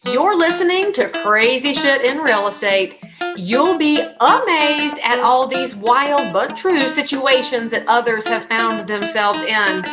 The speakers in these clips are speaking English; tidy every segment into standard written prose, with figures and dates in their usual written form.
You're listening to Crazy Shit in Real Estate. You'll be amazed at all these wild but true situations that others have found themselves in.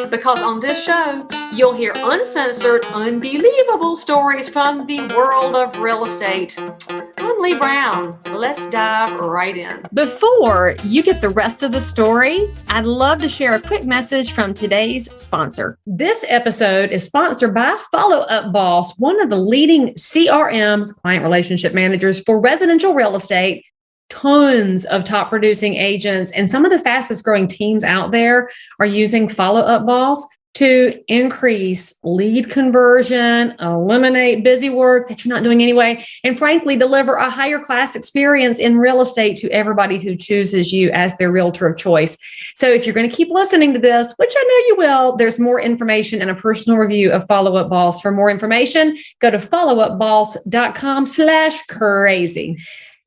Because on this show, you'll hear uncensored, unbelievable stories from the world of real estate. I'm Leigh Brown. Let's dive right in. Before you get the rest of the story, I'd love to share a quick message from today's sponsor. This episode is sponsored by Follow Up Boss, one of the leading CRMs, client relationship managers for residential real estate. Tons of top producing agents and some of the fastest growing teams out there are using Follow Up Boss to increase lead conversion, eliminate busy work that you're not doing anyway, and frankly, deliver a higher class experience in real estate to everybody who chooses you as their realtor of choice. So if you're going to keep listening to this, which I know you will, there's more information and a personal review of Follow Up Boss. For more information, go to followupboss.com/crazy.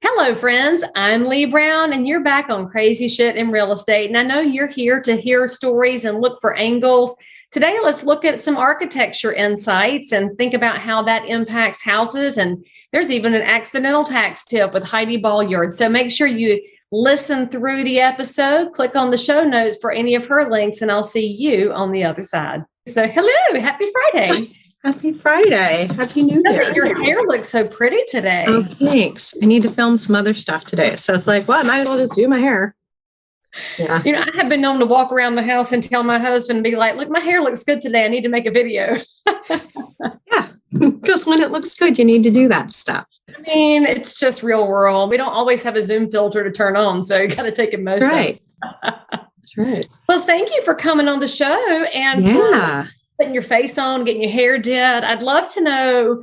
Hello, friends. I'm Leigh Brown, and you're back on Crazy Shit in Real Estate. And I know you're here to hear stories and look for angles. Today, let's look at some architecture insights and think about how that impacts houses. And there's even an accidental tax tip with Heidi Bolyard. So make sure you listen through the episode, click on the show notes for any of her links, and I'll see you on the other side. So hello, happy Friday. Happy Friday. Happy New Year. Your hair looks so pretty today. Oh, thanks. I need to film some other stuff today. So it's like, well, I might as well just do my hair. Yeah. You know, I have been known to walk around the house and tell my husband, be like, look, my hair looks good today. I need to make a video. Yeah. Because when it looks good, you need to do that stuff. I mean, it's just real world. We don't always have a Zoom filter to turn on. So you got to take it most right. That's right. Well, thank you for coming on the show and putting your face on, getting your hair did. I'd love to know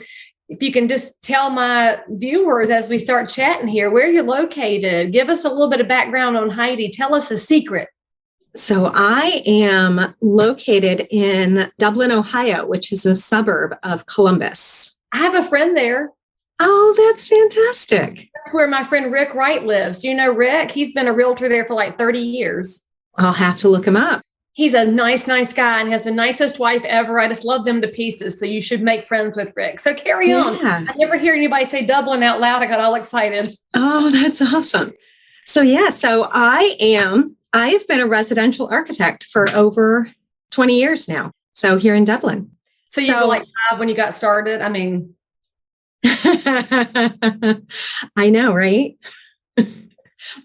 if you can just tell my viewers as we start chatting here, where you're located. Give us a little bit of background on Heidi. Tell us a secret. So I am located in Dublin, Ohio, which is a suburb of Columbus. I have a friend there. Oh, that's fantastic. That's where my friend Rick Wright lives. Do you know Rick? He's been a realtor there for like 30 years. I'll have to look him up. He's a nice guy and has the nicest wife ever. I just love them to pieces. So you should make friends with Rick. So carry on. I never hear anybody say Dublin out loud. I got all excited. Oh, that's awesome. So I've been a residential architect for over 20 years now. So here in Dublin. So you were like 5 when you got started? I mean. I know, right?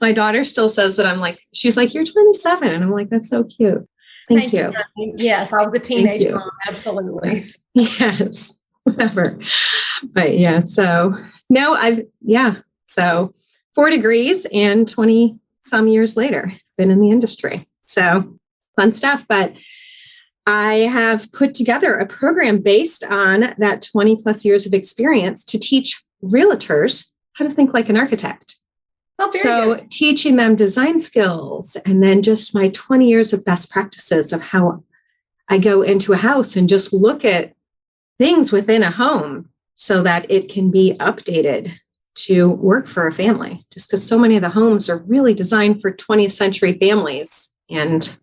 My daughter still says that she's like, you're 27. And I'm like, that's so cute. Thank you. Yes, I was a teenage mom. Absolutely. Yes, whatever. But yeah, so 4 degrees and 20 some years later, been in the industry. So fun stuff. But I have put together a program based on that 20 plus years of experience to teach realtors how to think like an architect. So teaching them design skills and then just my 20 years of best practices of how I go into a house and just look at things within a home so that it can be updated to work for a family. Just because so many of the homes are really designed for 20th century families, and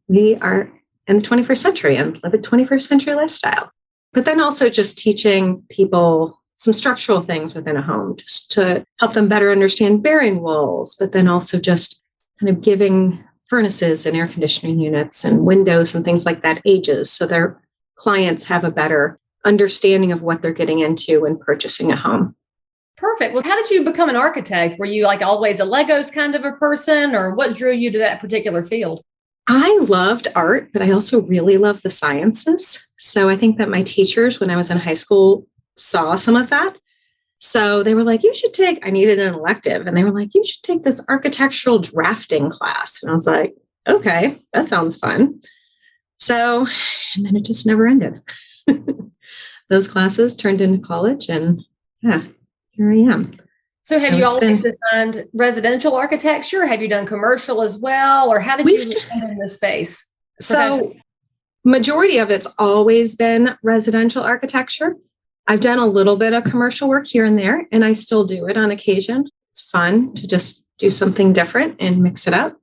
we are in the 21st century and live a 21st century lifestyle. But then also just teaching people some structural things within a home just to help them better understand bearing walls, but then also just kind of giving furnaces and air conditioning units and windows and things like that ages so their clients have a better understanding of what they're getting into when purchasing a home. Perfect. Well, how did you become an architect? Were you like always a Legos kind of a person, or what drew you to that particular field? I loved art, but I also really love the sciences. So I think that my teachers, when I was in high school, saw some of that. So they were like, I needed an elective. And they were like, you should take this architectural drafting class. And I was like, okay, that sounds fun. So, and then it just never ended. Those classes turned into college and here I am. So have you always designed residential architecture? Have you done commercial as well? Or how did you land in this space? So majority of it's always been residential architecture. I've done a little bit of commercial work here and there, and I still do it on occasion. It's fun to just do something different and mix it up.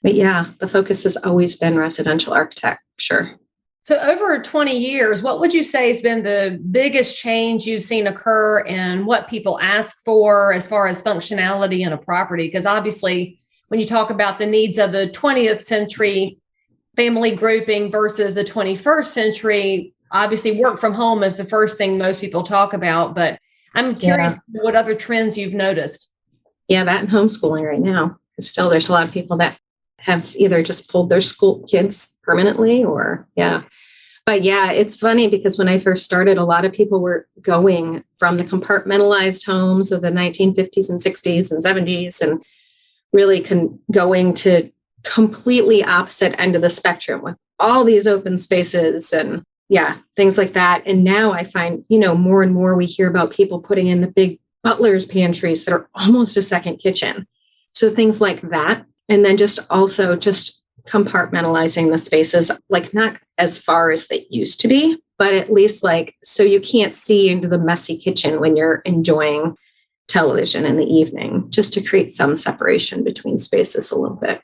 But yeah, the focus has always been residential architecture. So over 20 years, what would you say has been the biggest change you've seen occur in what people ask for as far as functionality in a property? Because obviously, when you talk about the needs of the 20th century family grouping versus the 21st century, obviously work from home is the first thing most people talk about. But I'm curious what other trends you've noticed. Yeah, that and homeschooling right now. Still, there's a lot of people that have either just pulled their school kids permanently or, But yeah, it's funny because when I first started, a lot of people were going from the compartmentalized homes of the 1950s and 60s and 70s and really going to completely opposite end of the spectrum with all these open spaces and things like that. And now I find, more and more we hear about people putting in the big butler's pantries that are almost a second kitchen. So things like that. And then just compartmentalizing the spaces, like not as far as they used to be, but at least so you can't see into the messy kitchen when you're enjoying television in the evening, just to create some separation between spaces a little bit.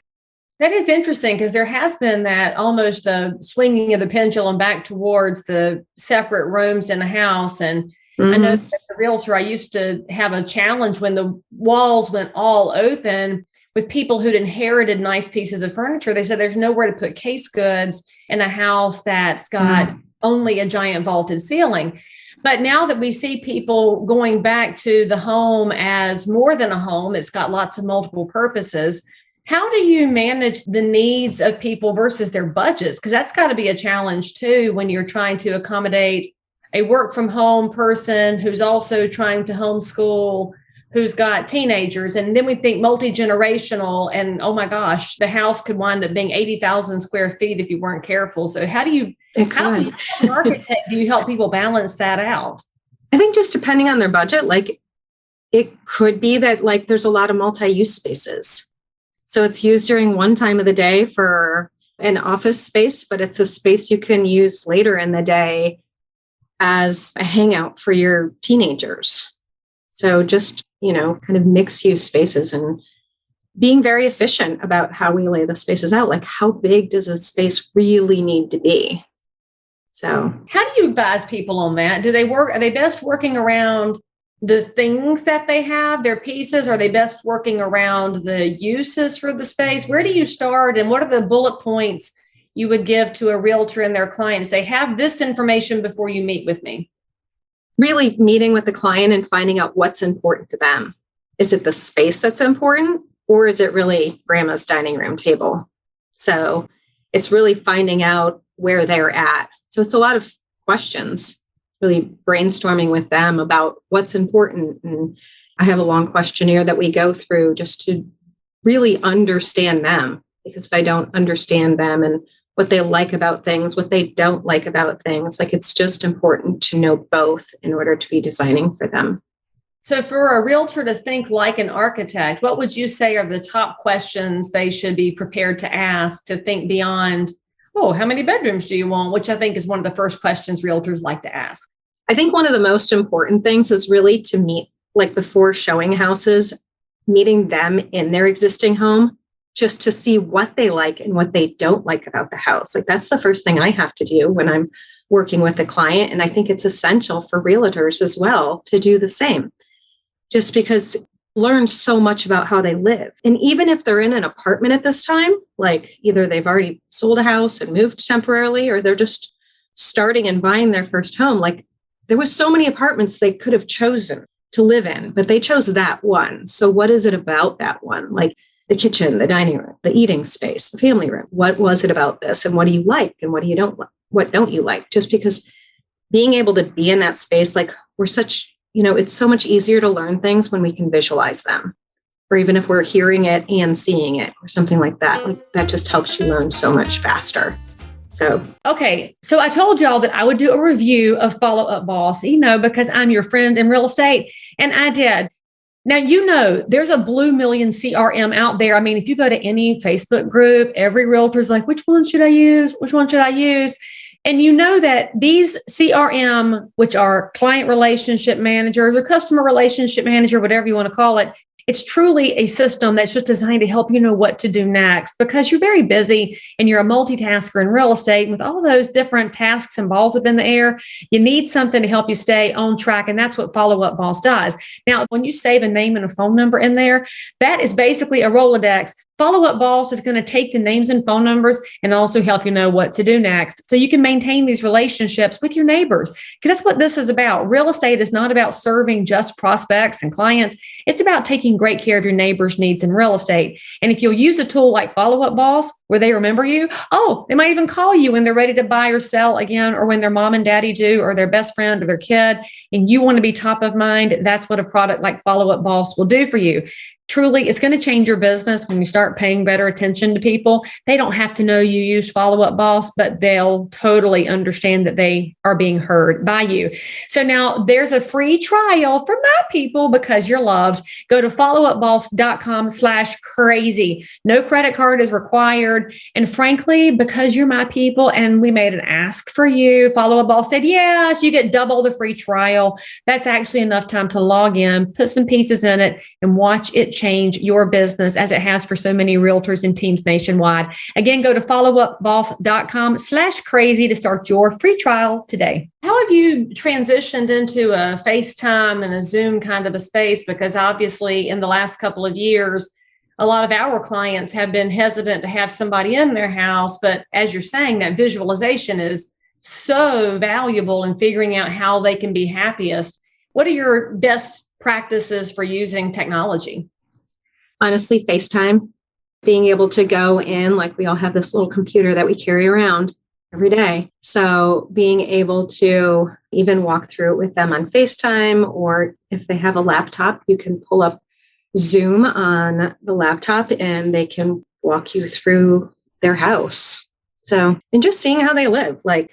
That is interesting because there has been that almost a swinging of the pendulum back towards the separate rooms in a house. And I know that as a realtor, I used to have a challenge when the walls went all open with people who'd inherited nice pieces of furniture. They said there's nowhere to put case goods in a house that's got only a giant vaulted ceiling. But now that we see people going back to the home as more than a home, it's got lots of multiple purposes. How do you manage the needs of people versus their budgets? Because that's got to be a challenge too when you're trying to accommodate a work from home person who's also trying to homeschool, who's got teenagers. And then we think multi-generational and, oh my gosh, the house could wind up being 80,000 square feet if you weren't careful. So how do you, as an architect, do you help people balance that out? I think just depending on their budget, it could be that there's a lot of multi-use spaces. So it's used during one time of the day for an office space, but it's a space you can use later in the day as a hangout for your teenagers. So just, kind of mixed use spaces and being very efficient about how we lay the spaces out. Like how big does a space really need to be? So how do you advise people on that? Are they best working around the things that they have, their pieces? Are they best working around the uses for the space? Where do you start? And what are the bullet points you would give to a realtor and their client to say, have this information before you meet with me? Really meeting with the client and finding out what's important to them. Is it the space that's important, or is it really grandma's dining room table? So it's really finding out where they're at. So it's a lot of questions, really brainstorming with them about what's important. And I have a long questionnaire that we go through just to really understand them, because if I don't understand them and what they like about things, what they don't like about things, it's just important to know both in order to be designing for them. So for a realtor to think like an architect, what would you say are the top questions they should be prepared to ask to think beyond, how many bedrooms do you want? Which I think is one of the first questions realtors like to ask. I think one of the most important things is really to meet, before showing houses, meeting them in their existing home, just to see what they like and what they don't like about the house. That's the first thing I have to do when I'm working with a client. And I think it's essential for realtors as well to do the same, just because learn so much about how they live. And even if they're in an apartment at this time, either they've already sold a house and moved temporarily, or they're just starting and buying their first home, there was so many apartments they could have chosen to live in, but they chose that one. So what is it about that one? The kitchen, the dining room, the eating space, the family room. What was it about this? And what do you like? And what do you don't like? What don't you like? Just because being able to be in that space, we're such, it's so much easier to learn things when we can visualize them, or even if we're hearing it and seeing it or something like that. That just helps you learn so much faster. Okay. So I told y'all that I would do a review of Follow Up Boss, because I'm your friend in real estate. And I did. Now, there's a blue million CRM out there. I mean, if you go to any Facebook group, every realtor's like, which one should I use? Which one should I use? And that these CRM, which are client relationship managers or customer relationship manager, whatever you want to call it, It's truly a system that's just designed to help you know what to do next, because you're very busy and you're a multitasker in real estate. And with all those different tasks and balls up in the air, you need something to help you stay on track. And that's what Follow Up Boss does. Now, when you save a name and a phone number in there, that is basically a Rolodex. Follow Up Boss is going to take the names and phone numbers and also help you know what to do next. So you can maintain these relationships with your neighbors, because that's what this is about. Real estate is not about serving just prospects and clients. It's about taking great care of your neighbors' needs in real estate. And if you'll use a tool like Follow Up Boss, where they remember you, they might even call you when they're ready to buy or sell again, or when their mom and daddy do, or their best friend or their kid, and you want to be top of mind, that's what a product like Follow Up Boss will do for you. Truly, it's going to change your business when you start paying better attention to people. They don't have to know you used Follow Up Boss, but they'll totally understand that they are being heard by you. So now there's a free trial for my people because you're loved. Go to followupboss.com/crazy. No credit card is required. And frankly, because you're my people and we made an ask for you, Follow Up Boss said, yes, you get double the free trial. That's actually enough time to log in, put some pieces in it, and watch it change your business as it has for so many realtors and teams nationwide. Again, go to followupboss.com/crazy to start your free trial today. How have you transitioned into a FaceTime and a Zoom kind of a space? Because obviously in the last couple of years, a lot of our clients have been hesitant to have somebody in their house. But as you're saying, that visualization is so valuable in figuring out how they can be happiest. What are your best practices for using technology? Honestly, FaceTime, being able to go in, like we all have this little computer that we carry around every day. So being able to even walk through it with them on FaceTime, or if they have a laptop, you can pull up Zoom on the laptop and they can walk you through their house. So, and just seeing how they live, like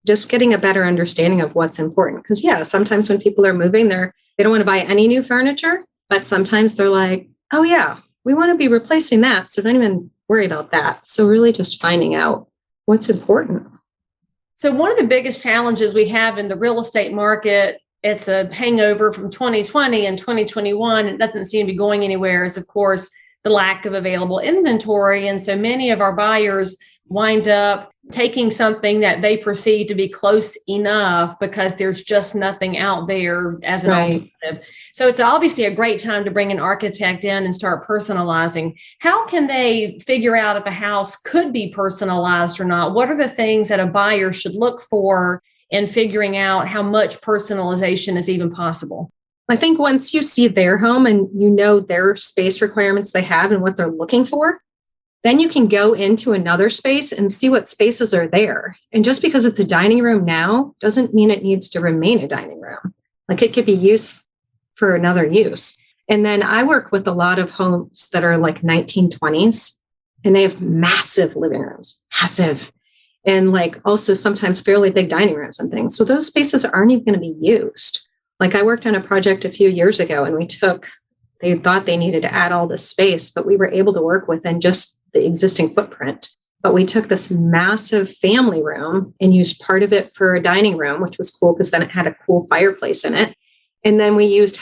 just getting a better understanding of what's important. Because sometimes when people are moving, they don't want to buy any new furniture, but sometimes they're like, oh yeah, we want to be replacing that. So don't even worry about that. So really just finding out what's important. So one of the biggest challenges we have in the real estate market, it's a hangover from 2020 and 2021. It doesn't seem to be going anywhere, is of course the lack of available inventory. And so many of our buyers wind up taking something that they perceive to be close enough because there's just nothing out there as an alternative. So it's obviously a great time to bring an architect in and start personalizing. How can they figure out if a house could be personalized or not? What are the things that a buyer should look for in figuring out how much personalization is even possible? I think once you see their home and you know their space requirements they have and what they're looking for, then you can go into another space and see what spaces are there. And just because it's a dining room now doesn't mean it needs to remain a dining room. Like it could be used for another use. And then I work with a lot of homes that are like 1920s and they have massive living rooms, massive. And like also sometimes fairly big dining rooms and things. So those spaces aren't even going to be used. Like I worked on a project a few years ago and they thought they needed to add all this space, but we were able to work within just the existing footprint. But we took this massive family room and used part of it for a dining room, which was cool because then it had a cool fireplace in it. And then we used a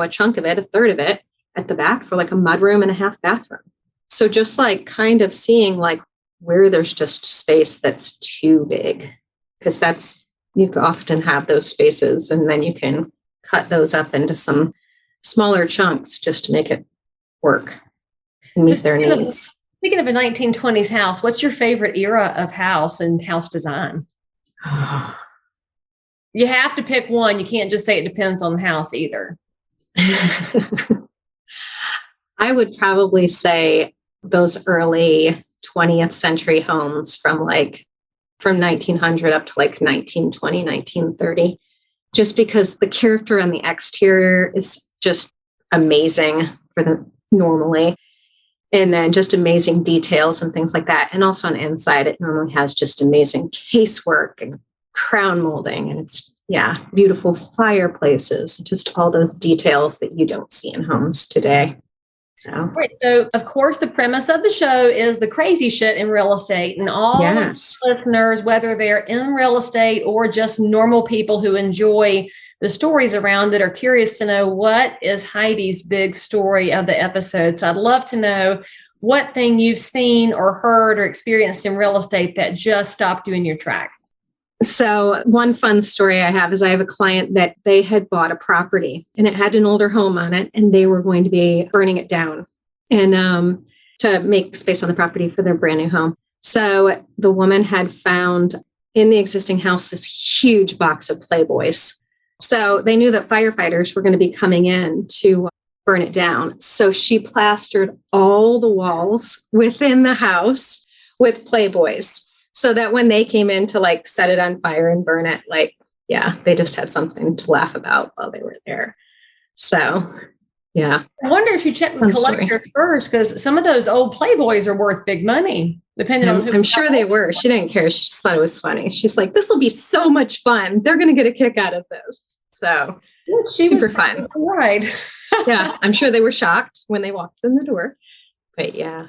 chunk of it, a third of it at the back for like a mudroom and a half bathroom. So just like kind of seeing like where there's just space that's too big, because you can often have those spaces and then you can cut those up into some smaller chunks just to make it work and meet their needs. Speaking of a 1920s house, what's your favorite era of house and house design? You have to pick one. You can't just say it depends on the house either. I would probably say those early 20th century homes from 1900 up to like 1920, 1930, just because the character on the exterior is just amazing for them normally. And then just amazing details and things like that. And also on the inside, it normally has just amazing casework and crown molding. And it's, beautiful fireplaces, just all those details that you don't see in homes today. So, of course, the premise of the show is the crazy shit in real estate. And all listeners, whether they're in real estate or just normal people who enjoy the stories around it are curious to know what is Heidi's big story of the episode. So I'd love to know what thing you've seen or heard or experienced in real estate that just stopped you in your tracks. So one fun story I have is I have a client that they had bought a property and it had an older home on it and they were going to be burning it down and to make space on the property for their brand new home. So the woman had found in the existing house this huge box of Playboys. So they knew that firefighters were going to be coming in to burn it down. So she plastered all the walls within the house with Playboys so that when they came in to like set it on fire and burn it, like, yeah, they just had something to laugh about while they were there. So, yeah. I wonder if you check with collectors first, because some of those old Playboys are worth big money, depending on who. I'm sure they were. She didn't care. She just thought it was funny. She's like, this will be so much fun. They're going to get a kick out of this. So super fun. Right. Yeah. I'm sure they were shocked when they walked in the door. But yeah.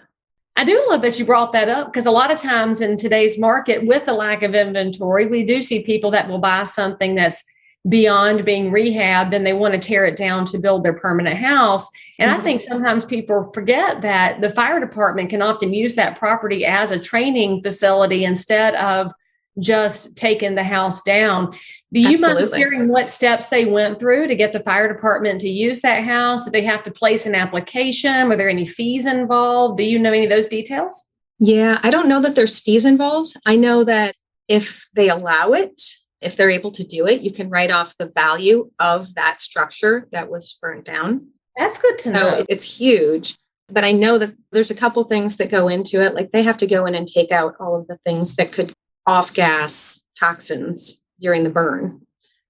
I do love that you brought that up, because a lot of times in today's market with the lack of inventory, we do see people that will buy something that's beyond being rehabbed and they want to tear it down to build their permanent house. And I think sometimes people forget that the fire department can often use that property as a training facility instead of just taking the house down. Do you mind sharing what steps they went through to get the fire department to use that house? Did they have to place an application? Were there any fees involved? Do you know any of those details? Yeah, I don't know that there's fees involved. I know that if they allow it, if they're able to do it, you can write off the value of that structure that was burnt down. That's good to know. So it's huge. But I know that there's a couple things that go into it. Like they have to go in and take out all of the things that could off-gas toxins during the burn.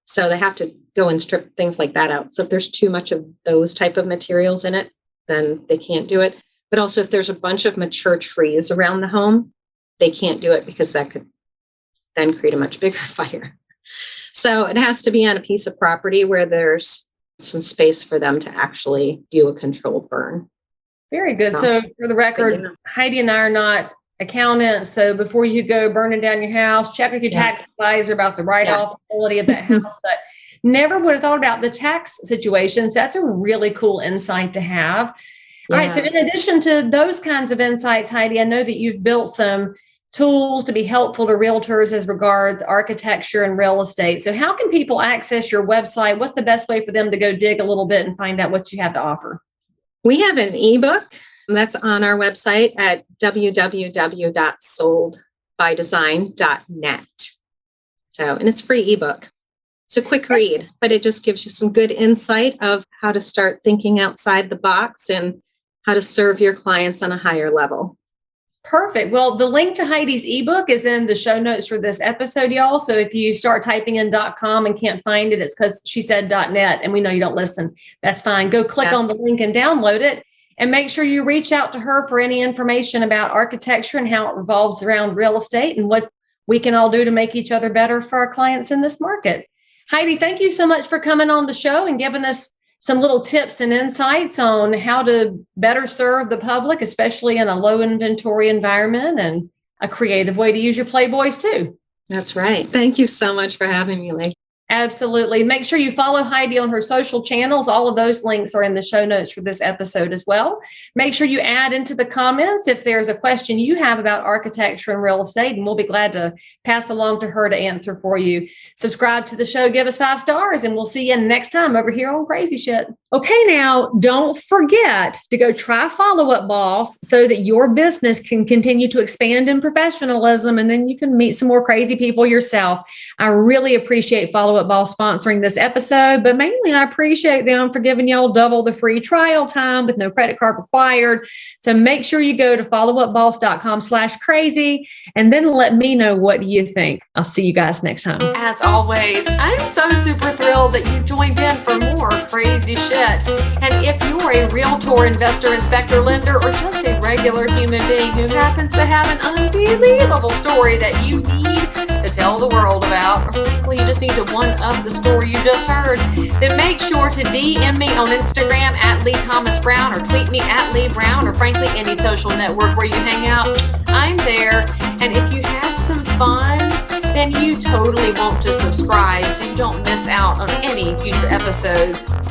So they have to go and strip things like that out. So if there's too much of those type of materials in it, then they can't do it. But also if there's a bunch of mature trees around the home, they can't do it because that could then create a much bigger fire. So it has to be on a piece of property where there's some space for them to actually do a controlled burn. Very good. So for the record, Heidi and I are not accountants. So before you go burning down your house, check with your tax advisor about the write-off quality of that house. But never would have thought about the tax situation. So that's a really cool insight to have. All right. So in addition to those kinds of insights, Heidi, I know that you've built some tools to be helpful to realtors as regards architecture and real estate. So how can people access your website? What's the best way for them to go dig a little bit and find out what you have to offer? We have an ebook that's on our website at www.soldbydesign.net. So, and it's free ebook. It's a quick read, but it just gives you some good insight of how to start thinking outside the box and how to serve your clients on a higher level. Perfect. Well, the link to Heidi's ebook is in the show notes for this episode, y'all. So if you start typing in .com and can't find it, it's because she said .net and we know you don't listen. That's fine. Go click on the link and download it, and make sure you reach out to her for any information about architecture and how it revolves around real estate and what we can all do to make each other better for our clients in this market. Heidi, thank you so much for coming on the show and giving us some little tips and insights on how to better serve the public, especially in a low inventory environment, and a creative way to use your Playboys too. That's right. Thank you so much for having me, Leigh. Absolutely. Make sure you follow Heidi on her social channels. All of those links are in the show notes for this episode as well. Make sure you add into the comments if there's a question you have about architecture and real estate, and we'll be glad to pass along to her to answer for you. Subscribe to the show, give us 5 stars, and we'll see you next time over here on Crazy Shit. Okay, now don't forget to go try Follow Up Boss so that your business can continue to expand in professionalism, and then you can meet some more crazy people yourself. I really appreciate Follow Up Boss sponsoring this episode, but mainly I appreciate them for giving y'all double the free trial time with no credit card required. So make sure you go to followupboss.com/crazy and then let me know what you think. I'll see you guys next time. As always, I'm so super thrilled that you joined in for more crazy shit. And if you're a realtor, investor, inspector, lender, or just a regular human being who happens to have an unbelievable story that you need to tell the world about, or frankly, you just need to one-up the story you just heard, then make sure to DM me on Instagram at Leigh Thomas Brown, or tweet me at Leigh Brown, or frankly, any social network where you hang out. I'm there. And if you had some fun then you totally want to subscribe so you don't miss out on any future episodes.